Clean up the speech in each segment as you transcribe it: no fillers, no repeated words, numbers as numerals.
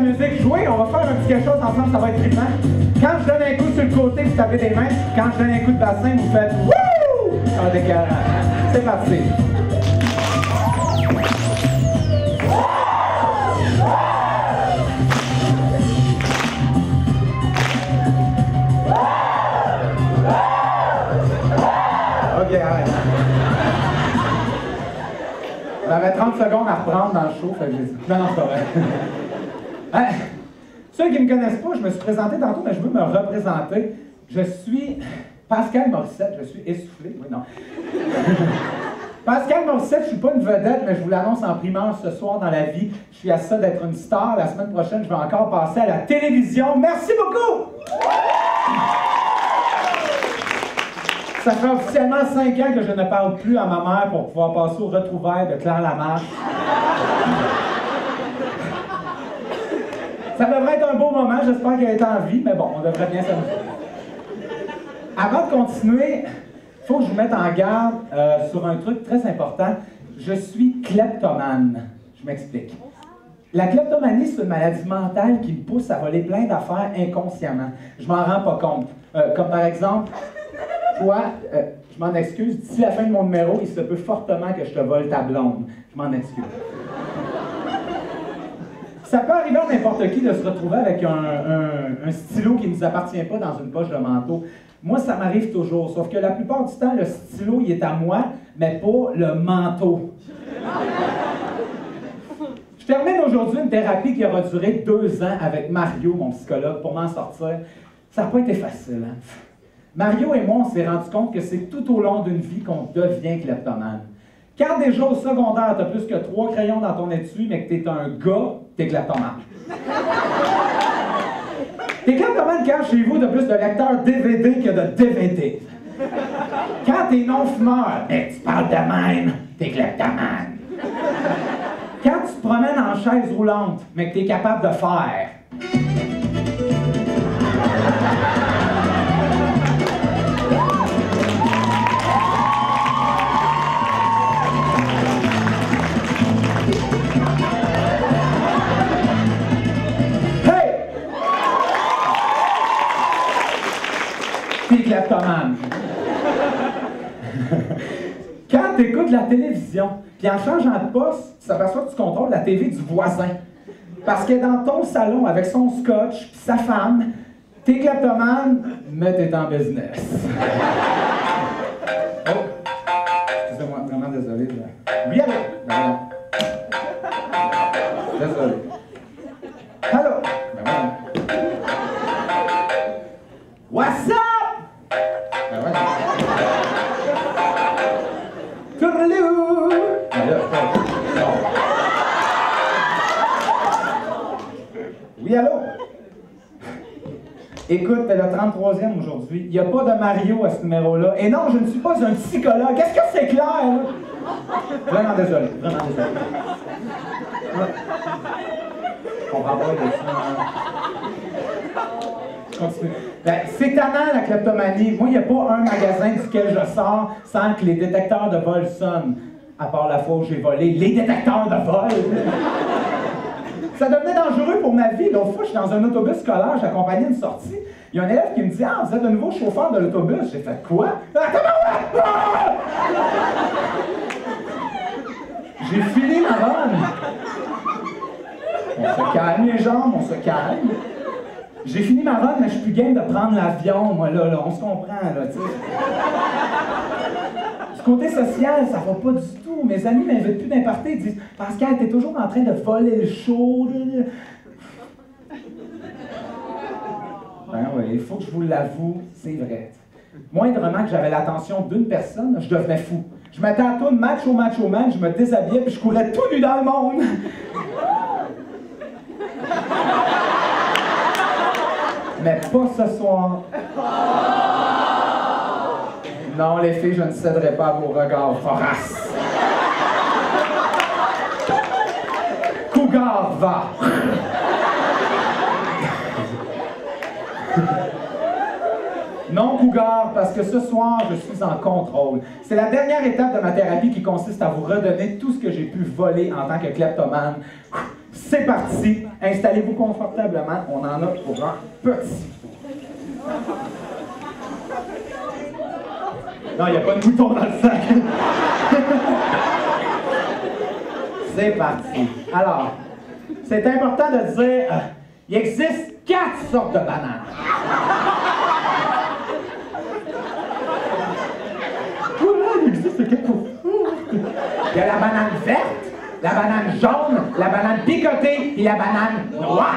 musique jouer, on va faire un petit quelque chose ensemble, ça va être trippant. Quand je donne un coup sur le côté, vous tapez des mains. Quand je donne un coup de bassin, vous faites wouh! Ça va être écœurant. C'est parti. Ok, arrête. J'avais 30 secondes à reprendre dans le show, fait que j'ai dit. Non, c'est pas vrai. Hein? Ceux qui ne me connaissent pas, je me suis présenté tantôt, mais je veux me représenter. Je suis Pascal Morissette, je suis essoufflé. Oui, non. Pascal Morissette, je ne suis pas une vedette, mais je vous l'annonce en primeur ce soir dans la vie. Je suis à ça d'être une star. La semaine prochaine, je vais encore passer à la télévision. Merci beaucoup! Ça fait officiellement 5 ans que je ne parle plus à ma mère pour pouvoir passer aux retrouvailles de Claire Lamarche. Ça devrait être un beau moment, j'espère qu'elle est en vie, mais bon, on devrait bien s'amuser. Avant de continuer, il faut que je vous mette en garde sur un truc très important. Je suis kleptomane. Je m'explique. La kleptomanie, c'est une maladie mentale qui me pousse à voler plein d'affaires inconsciemment. Je m'en rends pas compte. Comme par exemple, toi, je m'en excuse, d'ici la fin de mon numéro, il se peut fortement que je te vole ta blonde. Je m'en excuse. Ça peut arriver à n'importe qui de se retrouver avec un stylo qui ne nous appartient pas dans une poche de manteau. Moi, ça m'arrive toujours, sauf que la plupart du temps, le stylo, il est à moi, mais pas le manteau. Je termine aujourd'hui une thérapie qui aura duré 2 ans avec Mario, mon psychologue, pour m'en sortir. Ça n'a pas été facile, hein? Mario et moi, on s'est rendu compte que c'est tout au long d'une vie qu'on devient kleptomane. Quand déjà au secondaire, tu as plus que 3 crayons dans ton étui, mais que tu es un gars, t'es kleptomane. T'es kleptomane quand chez vous, tu as plus de lecteurs DVD que de DVD. Quand t'es non-fumeur, mais tu parles de même, t'es kleptomane. Quand tu te promènes en chaise roulante, mais que t'es capable de faire. Kleptomane. Quand tu écoutes la télévision, puis en changeant de poste, tu t'aperçois que tu contrôles la TV du voisin. Parce que dans ton salon, avec son scotch, puis sa femme, t'es kleptomane, mais t'es en business. Oh! Excusez-moi, vraiment désolé. Oui, allô? Ben non. Désolé. Allô? Ben non. What's up? Ben ouais. Tourlou! Ben là, non. Oui, allô? Écoute, t'es le 33e aujourd'hui. Il n'y a pas de Mario à ce numéro-là. Et non, je ne suis pas un psychologue. Est-ce que c'est clair, là? Vraiment désolé. Vraiment désolé. Je comprends pas les Continue. Ben, c'est tannant, la kleptomanie. Moi, il n'y a pas un magasin duquel je sors sans que les détecteurs de vol sonnent. À part la fois où j'ai volé les détecteurs de vol. Ça devenait dangereux pour ma vie. L'autre fois, je suis dans un autobus scolaire, j'accompagnais une sortie. Il y a un élève qui me dit « Ah, vous êtes le nouveau chauffeur de l'autobus. » J'ai fait « Quoi? » J'ai fini ma run. On se calme les jambes, on se calme. J'ai fini ma run, mais je suis plus game de prendre l'avion, moi, là, on se comprend, là, tu sais. Du côté social, ça va pas du tout. Mes amis m'invitent plus d'un party, ils disent « Pascal, t'es toujours en train de voler le show. » Ben oui, il faut que je vous l'avoue, c'est vrai. Moindrement que j'avais l'attention d'une personne, je devenais fou. Je mettais à tout macho man, je me déshabillais, puis je courais tout nu dans le monde. Mais pas ce soir. Non, les filles, je ne céderai pas à vos regards voraces. Cougar va. Non, Cougar, parce que ce soir, je suis en contrôle. C'est la dernière étape de ma thérapie qui consiste à vous redonner tout ce que j'ai pu voler en tant que kleptomane. C'est parti. Installez-vous confortablement. On en a pour un petit. Non, il n'y a pas de bouton dans le sac. C'est parti. Alors, c'est important de dire, il existe 4 sortes de bananes. Voilà, il existe 4 sortes. Il y a la banane verte, la banane jaune, la banane picotée et la banane noire.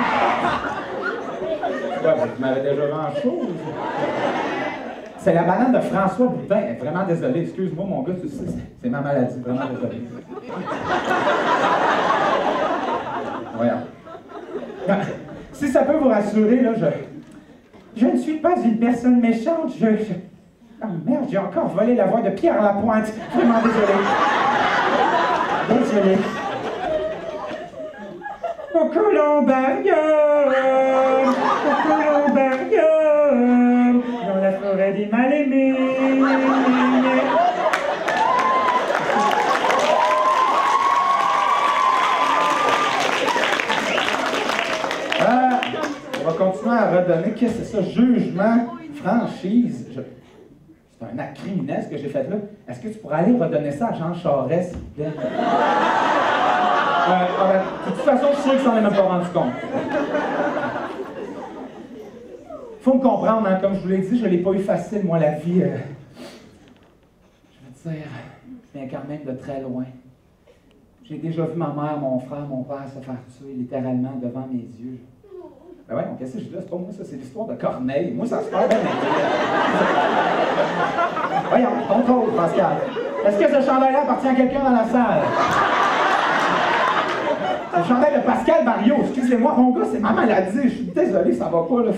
Ouais, tu m'avais déjà vu en show. C'est la banane de François Boudin. Vraiment désolé, excuse-moi mon gars, tu sais, c'est ma maladie, vraiment désolé. Voyons. Si ça peut vous rassurer, là, je ne suis pas une personne méchante, Oh merde, j'ai encore volé la voix de Pierre Lapointe. Vraiment désolé. Désolé. Au columbarium, au columbarium, dans la forêt des mal-aimés. On va continuer à redonner. Qu'est-ce que c'est ça? Jugement, franchise. C'est un acte criminel ce que j'ai fait là. Est-ce que tu pourrais aller redonner ça à Jean Charest, s'il te plaît? De toute façon, je suis sûr qu'il s'en est même pas rendu compte. Faut me comprendre, hein, comme je vous l'ai dit, je ne l'ai pas eu facile, moi, la vie. Je veux dire, je viens quand même de très loin. J'ai déjà vu ma mère, mon frère, mon père se faire tuer littéralement devant mes yeux. Ben ouais, qu'est-ce que je dis là? C'est pas moi, ça, c'est l'histoire de Corneille. Moi, ça se passe bien. Voyons, contrôle, Pascal. Est-ce que ce chandail-là appartient à quelqu'un dans la salle? C'est le chandail de Pascal Barriot. Excusez-moi, mon gars, c'est ma maladie. Je suis désolé, ça va pas, là.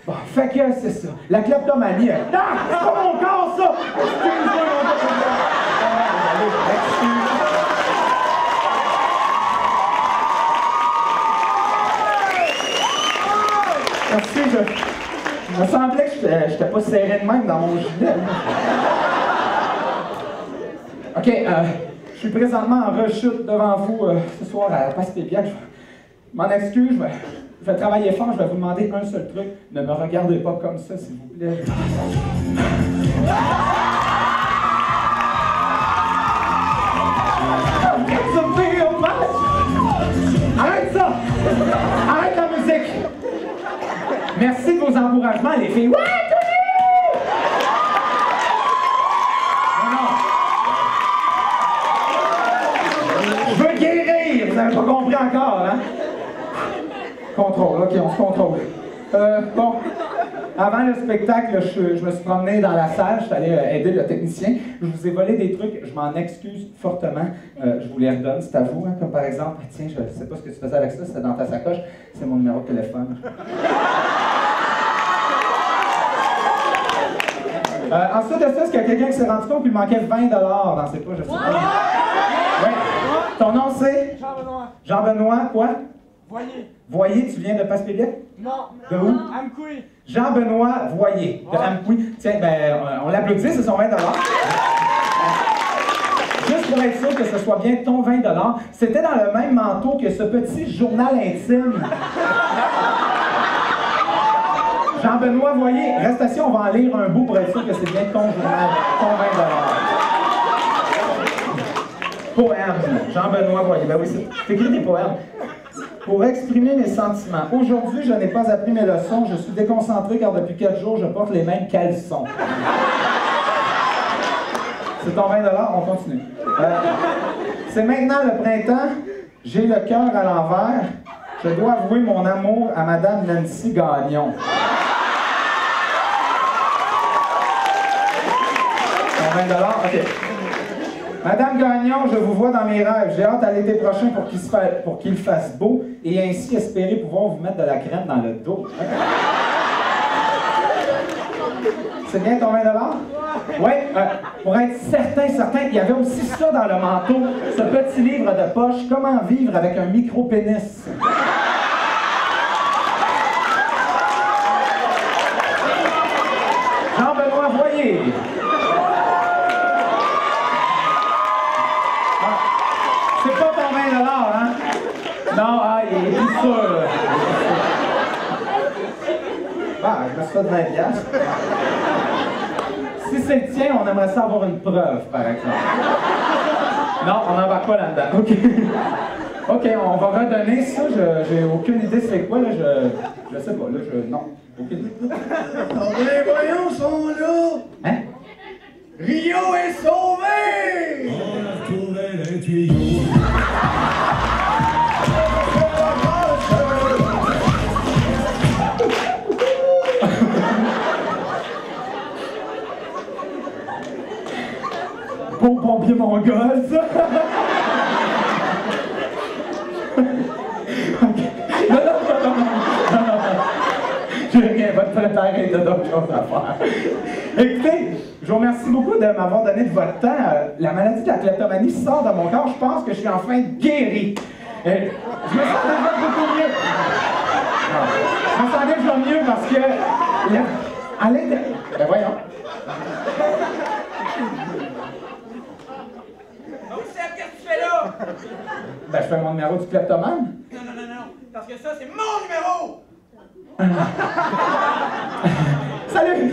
Bon, fait que c'est ça. La kleptomanie. Non! C'est pas mon corps, ça! Excuse-moi, mon gars. Excuse. Merci, je me semblait que je n'étais pas serré de même dans mon gilet. OK, je suis présentement en rechute devant vous ce soir à Passepébiac. Je m'en excuse, je vais travailler fort, je vais vous demander un seul truc. Ne me regardez pas comme ça, s'il vous plaît. Arrête ça! Arrête la musique! Merci de vos encouragements, les filles. Ouais, je veux guérir! Vous n'avez pas compris encore, hein? Contrôle, OK, on se contrôle. Bon, avant le spectacle, je me suis promené dans la salle, je suis allé aider le technicien. Je vous ai volé des trucs, je m'en excuse fortement. Je vous les redonne, c'est à vous, hein, comme par exemple, tiens, je ne sais pas ce que tu faisais avec ça, c'était dans ta sacoche, c'est mon numéro de téléphone. Ensuite de ça, est-ce qu'il y a quelqu'un qui s'est rendu compte qu'il manquait 20 $ dans ses poches? Je sais pas. Ouais. Ton nom c'est? Jean-Benoît. Jean-Benoît, quoi? Voyer. Voyer, tu viens de Passepébiac? Non. De où? Amkoui. Jean-Benoît Voyer, de Amkoui. Tiens, ben, on l'applaudit, c'est son 20 $. Juste pour être sûr que ce soit bien ton 20 $, c'était dans le même manteau que ce petit journal intime. Jean-Benoît Voyer, reste assis, on va en lire un bout pour être sûr que c'est bien ton journal, ton 20 $. Poème, Jean-Benoît Voyer. Ben oui, c'est écrit des poèmes. Pour exprimer mes sentiments. Aujourd'hui, je n'ai pas appris mes leçons. Je suis déconcentré car depuis 4 jours, je porte les mêmes caleçons. C'est ton 20 $, on continue. C'est maintenant le printemps. J'ai le cœur à l'envers. Je dois avouer mon amour à Madame Nancy Gagnon. Ton 20 $, OK. Madame Gagnon, je vous vois dans mes rêves. J'ai hâte à l'été prochain pour qu'il fasse beau et ainsi espérer pouvoir vous mettre de la crème dans le dos. C'est bien ton 20 $? Oui, pour être certain, il y avait aussi ça dans le manteau, ce petit livre de poche, Comment vivre avec un micro-pénis. Jean-Benoît Voyer. C'est pas ton 20 $, hein? Non, Ah, je me suis fait 20 piastres. Si c'est le tien, on aimerait ça avoir une preuve, par exemple. Non, on n'embarque pas là-dedans. OK. OK, on va redonner ça. J'ai aucune idée c'est quoi, là. Je sais pas, là. Non, aucune idée. Attendez, voyons, ils sont là! Hein? Rio est sauvé! On a retrouvé les tuyaux. Bon pompier mongol, ça! OK. Non. J'ai rien, votre préparer de d'autres choses à faire. Écoutez, je vous remercie beaucoup de m'avoir donné de votre temps. La maladie de la kleptomanie sort de mon corps. Je pense que je suis enfin guéri. Je me sens déjà beaucoup mieux. Non, je me sens déjà mieux parce que... à l'intérieur... Ben voyons. Donc, Seb, qu'est-ce que tu fais là? Ben, je fais mon numéro du kleptomane. Non, parce que ça, c'est mon numéro! Salut!